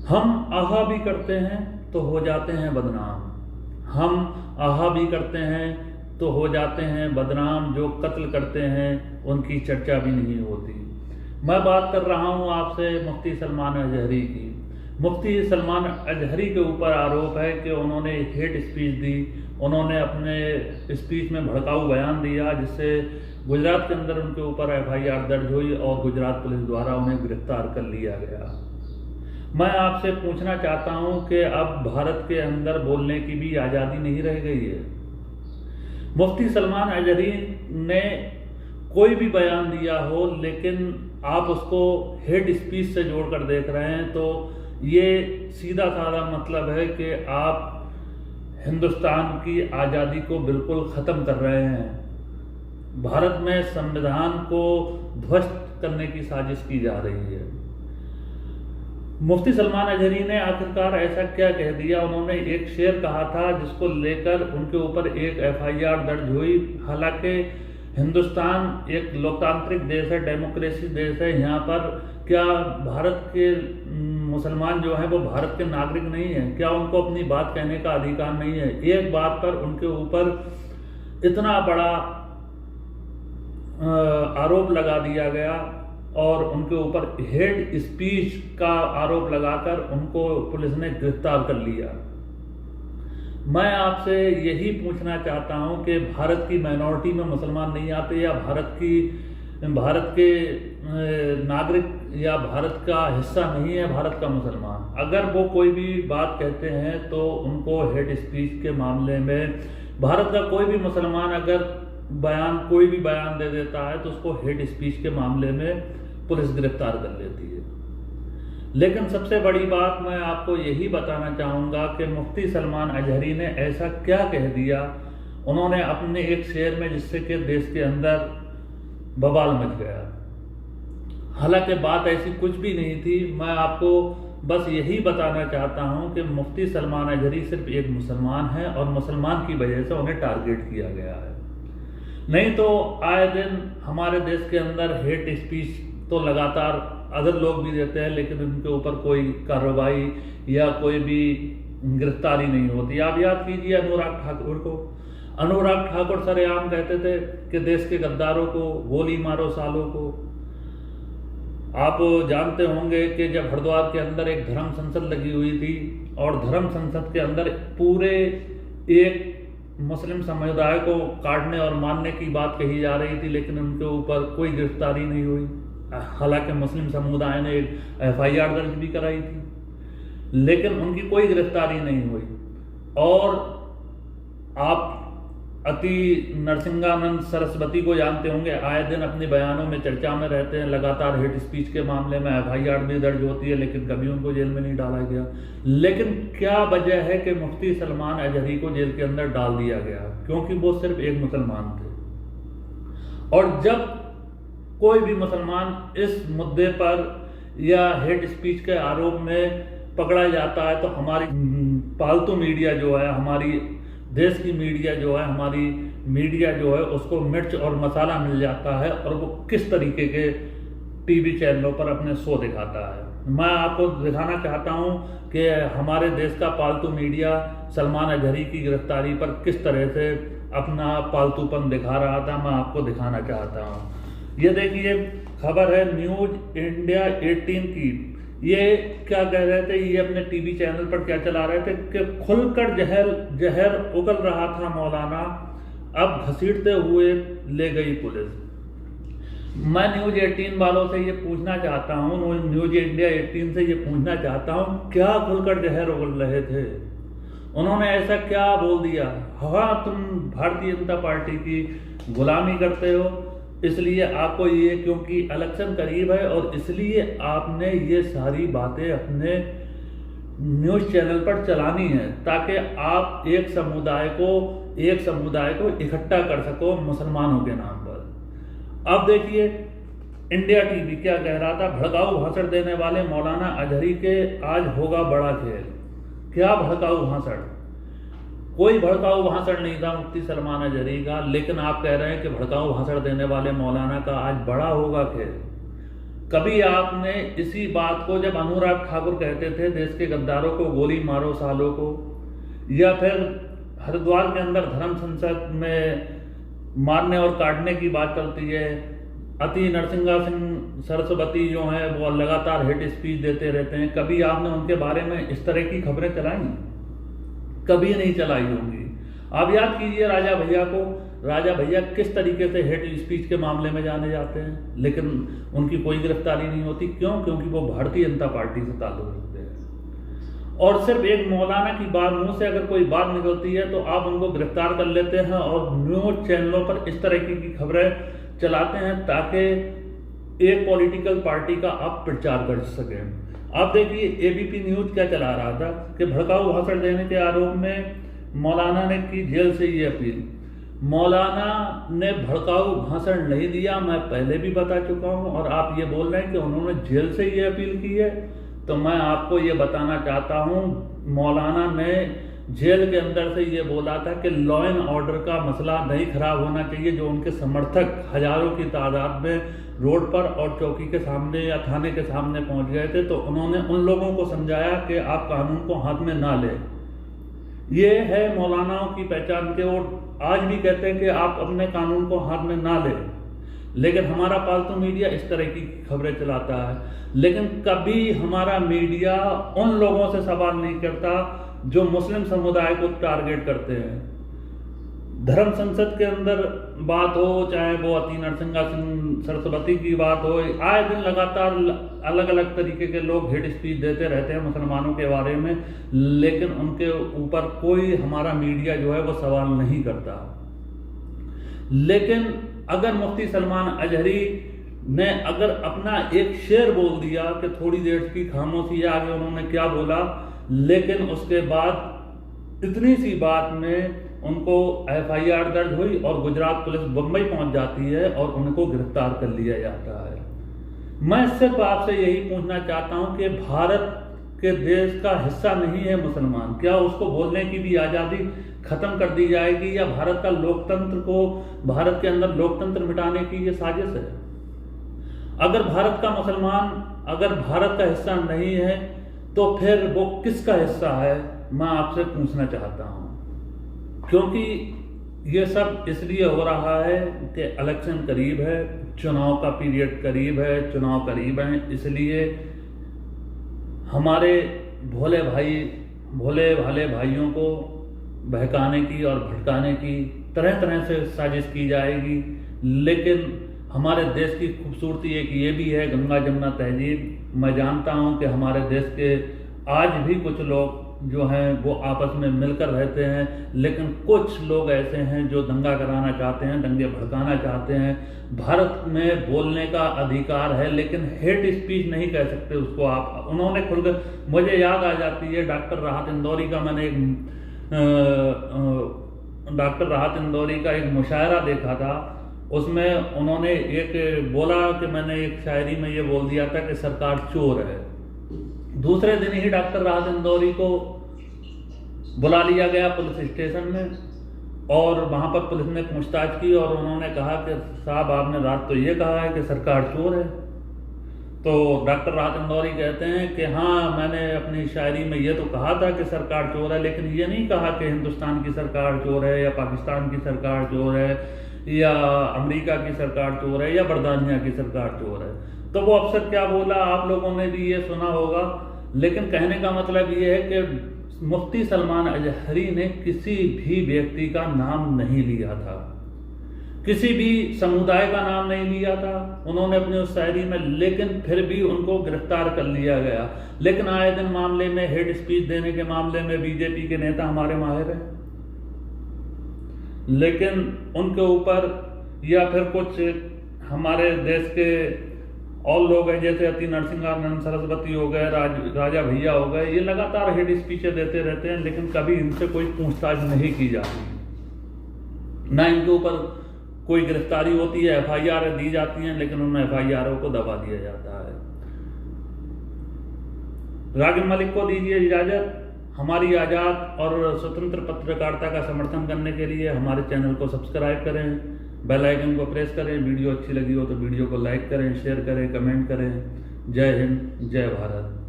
हम आहा भी करते हैं तो हो जाते हैं बदनाम। हम आहा भी करते हैं तो हो जाते हैं बदनाम। जो कत्ल करते हैं उनकी चर्चा भी नहीं होती। मैं बात कर रहा हूँ आपसे मुफ्ती सलमान अजहरी की। मुफ्ती सलमान अजहरी के ऊपर आरोप है कि उन्होंने हेट स्पीच दी। उन्होंने अपने स्पीच में भड़काऊ बयान दिया, जिससे गुजरात के अंदर उनके ऊपर FIR दर्ज हुई और गुजरात पुलिस द्वारा उन्हें गिरफ्तार कर लिया गया। मैं आपसे पूछना चाहता हूं कि अब भारत के अंदर बोलने की भी आज़ादी नहीं रह गई है। मुफ्ती सलमान अजहरी ने कोई भी बयान दिया हो, लेकिन आप उसको हेट स्पीच से जोड़कर देख रहे हैं, तो ये सीधा साधा मतलब है कि आप हिंदुस्तान की आज़ादी को बिल्कुल ख़त्म कर रहे हैं। भारत में संविधान को ध्वस्त करने की साजिश की जा रही है। मुफ्ती सलमान अजहरी ने आखिरकार ऐसा क्या कह दिया? उन्होंने एक शेर कहा था जिसको लेकर उनके ऊपर एक FIR दर्ज हुई। हालांकि हिंदुस्तान एक लोकतांत्रिक देश है, डेमोक्रेसी देश है। यहाँ पर क्या भारत के मुसलमान जो हैं वो भारत के नागरिक नहीं हैं? क्या उनको अपनी बात कहने का अधिकार नहीं है? एक बात पर उनके ऊपर इतना बड़ा आरोप लगा दिया गया और उनके ऊपर हेट स्पीच का आरोप लगाकर उनको पुलिस ने गिरफ्तार कर लिया। मैं आपसे यही पूछना चाहता हूं कि भारत की माइनॉरिटी में मुसलमान नहीं आते, या भारत के नागरिक या भारत का हिस्सा नहीं है भारत का मुसलमान? अगर वो कोई भी बात कहते हैं तो उनको हेट स्पीच के मामले में भारत का कोई भी मुसलमान अगर कोई भी बयान दे देता है तो उसको हेट स्पीच के मामले में पुलिस गिरफ्तार कर लेती है। लेकिन सबसे बड़ी बात मैं आपको यही बताना चाहूँगा कि मुफ्ती सलमान अजहरी ने ऐसा क्या कह दिया उन्होंने अपने एक शेर में, जिससे कि देश के अंदर बवाल मच गया। हालांकि बात ऐसी कुछ भी नहीं थी। मैं आपको बस यही बताना चाहता हूँ कि मुफ्ती सलमान अजहरी सिर्फ एक मुसलमान है और मुसलमान की वजह से उन्हें टारगेट किया गया है। नहीं तो आए दिन हमारे देश के अंदर हेट स्पीच तो लगातार अदर लोग भी देते हैं, लेकिन उनके ऊपर कोई कार्रवाई या कोई भी गिरफ्तारी नहीं होती। आप याद कीजिए अनुराग ठाकुर को। अनुराग ठाकुर सरेआम कहते थे कि देश के गद्दारों को गोली मारो, सालों को। आप जानते होंगे कि जब हरिद्वार के अंदर एक धर्म संसद लगी हुई थी और धर्म संसद के अंदर पूरे एक मुस्लिम समुदाय को काटने और मारने की बात कही जा रही थी, लेकिन उनके ऊपर कोई गिरफ्तारी नहीं हुई। हालांकि मुस्लिम समुदाय ने एक FIR दर्ज भी कराई थी, लेकिन उनकी कोई गिरफ्तारी नहीं हुई। और आप अति नरसिंहानंद सरस्वती को जानते होंगे, आए दिन अपने बयानों में चर्चा में रहते हैं। लगातार हेट स्पीच के मामले में FIR भी दर्ज होती है, लेकिन कभी उनको जेल में नहीं डाला गया। लेकिन क्या वजह है कि मुफ्ती सलमान अजहरी को जेल के अंदर डाल दिया गया? क्योंकि वो सिर्फ एक मुसलमान थे। और जब कोई भी मुसलमान इस मुद्दे पर या हेट स्पीच के आरोप में पकड़ा जाता है तो हमारी पालतू मीडिया जो है, हमारी देश की मीडिया जो है, हमारी मीडिया जो है, उसको मिर्च और मसाला मिल जाता है और वो किस तरीके के टीवी चैनलों पर अपने शो दिखाता है। मैं आपको दिखाना चाहता हूं कि हमारे देश का पालतू मीडिया सलमान अजहरी की गिरफ्तारी पर किस तरह से अपना पालतूपन दिखा रहा था। मैं आपको दिखाना चाहता हूं। ये देखिए, खबर है न्यूज इंडिया 18 की। ये क्या कह रहे थे, ये अपने टीवी चैनल पर क्या चला रहे थे कि खुलकर जहर उगल रहा था मौलाना, अब घसीटते हुए ले गई पुलिस। मैं न्यूज 18 वालों से ये पूछना चाहता हूँ, न्यूज इंडिया 18 से ये पूछना चाहता हूँ, क्या खुलकर जहर उगल रहे थे? उन्होंने ऐसा क्या बोल दिया? हाँ, तुम भारतीय जनता पार्टी की गुलामी करते हो, इसलिए आपको ये, क्योंकि इलेक्शन करीब है और इसलिए आपने ये सारी बातें अपने न्यूज़ चैनल पर चलानी है, ताकि आप एक समुदाय को इकट्ठा कर सको मुसलमानों के नाम पर। अब देखिए इंडिया टीवी क्या कह रहा था, भड़काऊ भाषण देने वाले मौलाना अजहरी के आज होगा बड़ा खेल। क्या भड़काऊ भाषण? कोई भड़काऊ भाषण नहीं था मुफ्ती सलमान अजहरी का, लेकिन आप कह रहे हैं कि भड़काऊ भाषण देने वाले मौलाना का आज बड़ा होगा खेल। कभी आपने इसी बात को, जब अनुराग ठाकुर कहते थे देश के गद्दारों को गोली मारो सालों को, या फिर हरिद्वार के अंदर धर्म संसद में मारने और काटने की बात चलती है, अति नरसिंहा सिंह सरस्वती जो हैं वो लगातार हेट स्पीच देते रहते हैं, कभी आपने उनके बारे में इस तरह की खबरें चलाई? कभी नहीं चलाई होंगी। आप याद कीजिए राजा भैया को, राजा भैया किस तरीके से हेट स्पीच के मामले में जाने जाते हैं, लेकिन उनकी कोई गिरफ्तारी नहीं होती। क्यों? क्योंकि वो भारतीय जनता पार्टी से ताल्लुक रखते हैं। और सिर्फ एक मौलाना की बात, मुंह से अगर कोई बात निकलती है तो आप उनको गिरफ्तार कर लेते हैं और न्यूज चैनलों पर इस तरह की खबरें चलाते हैं ताकि एक पॉलिटिकल पार्टी का आप प्रचार कर सकें। आप देखिए एबीपी न्यूज क्या चला रहा था कि भड़काऊ भाषण देने के आरोप में मौलाना ने की जेल से ये अपील। मौलाना ने भड़काऊ भाषण नहीं दिया, मैं पहले भी बता चुका हूं, और आप ये बोल रहे हैं कि उन्होंने जेल से ये अपील की है। तो मैं आपको ये बताना चाहता हूं, मौलाना ने जेल के अंदर से ये बोला था कि लॉ एंड ऑर्डर का मसला नहीं खराब होना चाहिए। जो उनके समर्थक हजारों की तादाद में रोड पर और चौकी के सामने या थाने के सामने पहुंच गए थे, तो उन्होंने उन लोगों को समझाया कि आप कानून को हाथ में ना लें। ये है मौलानाओं की पहचान के, और आज भी कहते हैं कि आप अपने कानून को हाथ में ना लें। लेकिन हमारा पालतू मीडिया इस तरह की खबरें चलाता है, लेकिन कभी हमारा मीडिया उन लोगों से सवाल नहीं करता जो मुस्लिम समुदाय को टारगेट करते हैं। धर्म संसद के अंदर बात हो, चाहे वो अति नरसिंहा सिंह सरस्वती की बात हो, आए दिन लगातार अलग अलग तरीके के लोग हेट स्पीच देते रहते हैं मुसलमानों के बारे में, लेकिन उनके ऊपर कोई हमारा मीडिया जो है वो सवाल नहीं करता। लेकिन अगर मुफ्ती सलमान अजहरी ने अगर अपना एक शेर बोल दिया कि थोड़ी देर की खामोशी, आगे उन्होंने क्या बोला, लेकिन उसके बाद इतनी सी बात में उनको एफआईआर दर्ज हुई और गुजरात पुलिस बम्बई पहुंच जाती है और उनको गिरफ्तार कर लिया जाता है। मैं सिर्फ आपसे यही पूछना चाहता हूं कि भारत के देश का हिस्सा नहीं है मुसलमान, क्या उसको बोलने की भी आज़ादी खत्म कर दी जाएगी, या भारत का लोकतंत्र को, भारत के अंदर लोकतंत्र मिटाने की ये साजिश है? अगर भारत का मुसलमान अगर भारत का हिस्सा नहीं है तो फिर वो किसका हिस्सा है, मैं आपसे पूछना चाहता हूं। क्योंकि ये सब इसलिए हो रहा है कि इलेक्शन करीब है, चुनाव का पीरियड करीब है, चुनाव करीब है, इसलिए हमारे भोले भाले भाइयों को बहकाने की और भटकाने की तरह तरह से साजिश की जाएगी। लेकिन हमारे देश की खूबसूरती एक ये भी है, गंगा जमुना तहजीब। मैं जानता हूं कि हमारे देश के आज भी कुछ लोग जो हैं वो आपस में मिलकर रहते हैं, लेकिन कुछ लोग ऐसे हैं जो दंगा कराना चाहते हैं, दंगे भड़काना चाहते हैं। भारत में बोलने का अधिकार है, लेकिन हेट स्पीच नहीं कह सकते उसको आप। उन्होंने खुद, मुझे याद आ जाती है डॉक्टर राहत इंदौरी का, मैंने डॉक्टर राहत इंदौरी का एक मुशायरा देखा था, उसमें उन्होंने एक बोला कि मैंने एक शायरी में ये बोल दिया था कि सरकार चोर है। दूसरे दिन ही डॉक्टर राहत इंदौरी को बुला लिया गया पुलिस स्टेशन में और वहां पर पुलिस ने पूछताछ की और उन्होंने कहा कि साहब आपने रात तो ये कहा है कि सरकार चोर है। तो डॉक्टर राहत इंदौरी कहते हैं कि हाँ, मैंने अपनी शायरी में ये तो कहा था कि सरकार चोर है, लेकिन ये नहीं कहा कि हिंदुस्तान की सरकार चोर है या पाकिस्तान की सरकार चोर है या अमेरिका की सरकार चोर है या बरतानिया की सरकार चोर है। तो वो अफसर क्या बोला आप लोगों ने भी ये सुना होगा, लेकिन कहने का मतलब ये है कि मुफ्ती सलमान अजहरी ने किसी भी व्यक्ति का नाम नहीं लिया था, किसी भी समुदाय का नाम नहीं लिया था उन्होंने अपनी उस शायरी में, लेकिन फिर भी उनको गिरफ्तार कर लिया गया। लेकिन आए दिन मामले में, हेड स्पीच देने के मामले में बीजेपी के नेता हमारे माहिर हैं, लेकिन उनके ऊपर या फिर कुछ हमारे देश के और लोग हैं जैसे अति नरसिंहा सरस्वती हो गए, राजा भैया हो गए, ये लगातार हेड स्पीचें देते रहते हैं, लेकिन कभी इनसे कोई पूछताछ नहीं की जाती, ना इनके ऊपर कोई गिरफ्तारी होती है, एफआईआर दी जाती हैं, लेकिन उन एफआईआर को दबा दिया जाता है। रागिब मलिक को दीजिए इजाजत। हमारी आज़ाद और स्वतंत्र पत्रकारिता का समर्थन करने के लिए हमारे चैनल को सब्सक्राइब करें, बेल आइकन को प्रेस करें। वीडियो अच्छी लगी हो तो वीडियो को लाइक करें, शेयर करें, कमेंट करें। जय हिंद, जय भारत।